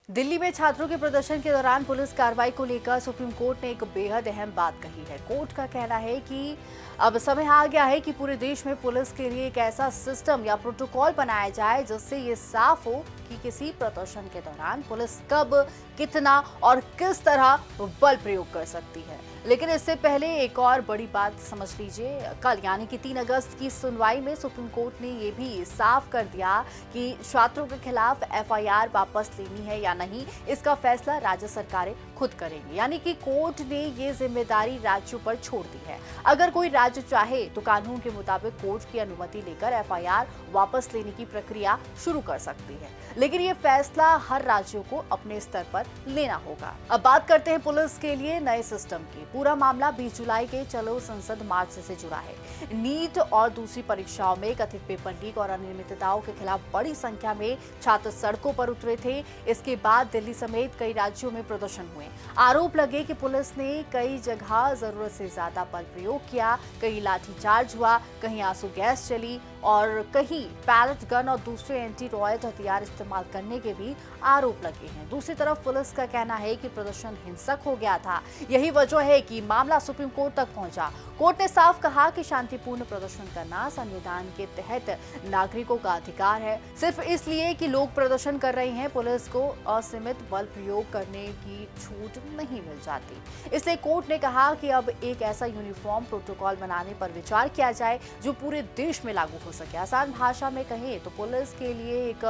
दिल्ली में छात्रों के प्रदर्शन के दौरान पुलिस कार्रवाई को लेकर सुप्रीम कोर्ट ने एक बेहद अहम बात कही है। कोर्ट का कहना है कि अब समय आ गया है कि पूरे देश में पुलिस के लिए एक ऐसा सिस्टम या प्रोटोकॉल बनाया जाए जिससे ये साफ हो कि किसी प्रदर्शन के दौरान पुलिस कब, कितना और किस तरह बल प्रयोग कर सकती है। लेकिन इससे पहले एक और बड़ी बात समझ लीजिए। कल यानी कि 3 अगस्त की सुनवाई में सुप्रीम कोर्ट ने ये भी साफ कर दिया कि छात्रों के खिलाफ एफआईआर वापस लेनी है या नहीं, इसका फैसला राज्य सरकारें खुद करेंगी। यानी कि कोर्ट ने ये जिम्मेदारी राज्यों पर छोड़ दी है। अगर कोई राज्य चाहे तो कानून के मुताबिक कोर्ट की अनुमति लेकर एफआईआर वापस लेने की प्रक्रिया शुरू कर सकती है, लेकिन ये फैसला हर राज्यों को अपने स्तर पर लेना होगा। अब बात करते हैं पुलिस के लिए नए सिस्टम की। पूरा मामला 20 जुलाई के चलो संसद मार्च से जुड़ा है। नीट और दूसरी परीक्षाओं में कथित पेपर लीक और अनियमितताओं के खिलाफ बड़ी संख्या में छात्र सड़कों पर उतरे थे। इसके बाद दिल्ली समेत कई राज्यों में प्रदर्शन हुए। आरोप लगे कि पुलिस ने कई जगह जरूरत से ज्यादा बल प्रयोग किया, कहीं लाठीचार्ज हुआ, कहीं आंसू गैस चली और कहीं पैलेट गन और दूसरे एंटी रॉयट हथियार इस्तेमाल करने के भी आरोप लगे हैं। दूसरी तरफ पुलिस का कहना है कि प्रदर्शन हिंसक हो गया था। यही वजह है कि मामला सुप्रीम कोर्ट तक पहुंचा। कोर्ट ने साफ कहा कि शांतिपूर्ण प्रदर्शन करना संविधान के तहत नागरिकों का अधिकार है। सिर्फ इसलिए कि लोग प्रदर्शन कर रहे हैं, पुलिस को असीमित बल प्रयोग करने की छूट नहीं मिल जाती। इसलिए कोर्ट ने कहा कि अब एक ऐसा यूनिफॉर्म प्रोटोकॉल बनाने पर विचार किया जाए जो पूरे देश में लागू हो सके। आसान भाषा में कहें तो पुलिस के लिए एक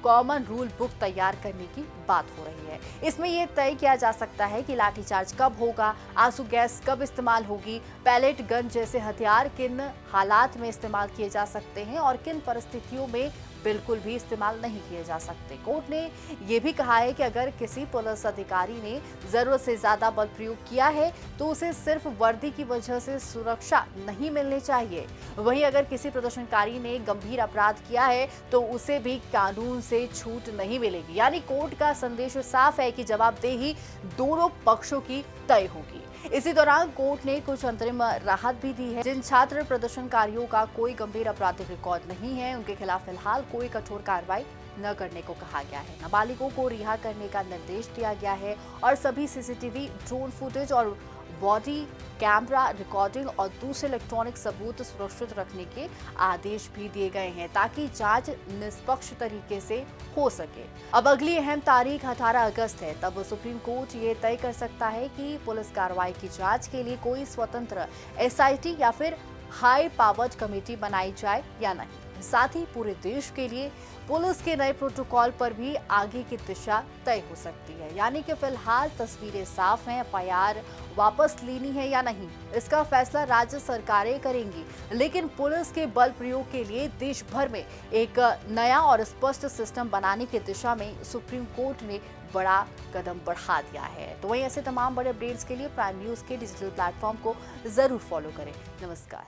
कॉमन रूल बुक तैयार करने की बात हो रही है। इसमें यह तय किया जा सकता है कि लाठीचार्ज कब होगा, आंसू गैस कब इस्तेमाल होगी, पैलेट गन जैसे हथियार किन हालात में इस्तेमाल किए जा सकते हैं और किन परिस्थितियों में बिल्कुल भी इस्तेमाल नहीं किए जा सकते। कोर्ट ने यह भी कहा है कि अगर किसी पुलिस अधिकारी ने जरूरत से ज्यादा बल प्रयोग किया है तो उसे सिर्फ वर्दी की वजह से सुरक्षा नहीं मिलनी चाहिए। वहीं अगर किसी प्रदर्शनकारी ने गंभीर अपराध किया है तो उसे भी कानून से छूट नहीं मिलेगी। यानी कोर्ट का संदेश साफ है कि जवाबदेही दोनों पक्षों की तय होगी। इसी दौरान कोर्ट ने कुछ अंतरिम राहत भी दी है। जिन छात्र प्रदर्शनकारियों का कोई गंभीर आपराधिक रिकॉर्ड नहीं है, उनके खिलाफ फिलहाल कोई कठोर कार्रवाई न करने को कहा गया है। नाबालिगों को रिहा करने का निर्देश दिया गया है और सभी सीसीटीवी, ड्रोन फुटेज और बॉडी कैमरा रिकॉर्डिंग और दूसरे इलेक्ट्रॉनिक सबूत सुरक्षित रखने के आदेश भी दिए गए हैं ताकि जांच निष्पक्ष तरीके से हो सके। अब अगली अहम तारीख 18 अगस्त है। तब सुप्रीम कोर्ट ये तय कर सकता है कि पुलिस कार्रवाई की जांच के लिए कोई स्वतंत्र एसआईटी या फिर हाई पावर्ड कमेटी बनाई जाए या नहीं। साथ ही पूरे देश के लिए पुलिस के नए प्रोटोकॉल पर भी आगे की दिशा तय हो सकती है। यानी कि फिलहाल तस्वीरें साफ हैं, एफआईआर वापस लेनी है या नहीं, इसका फैसला राज्य सरकारें करेंगी। लेकिन पुलिस के बल प्रयोग के लिए देश भर में एक नया और स्पष्ट सिस्टम बनाने की दिशा में सुप्रीम कोर्ट ने बड़ा कदम बढ़ा दिया है। तो वहीं ऐसे तमाम बड़े अपडेट्स के लिए प्राइम न्यूज के डिजिटल प्लेटफॉर्म को जरूर फॉलो करें। नमस्कार।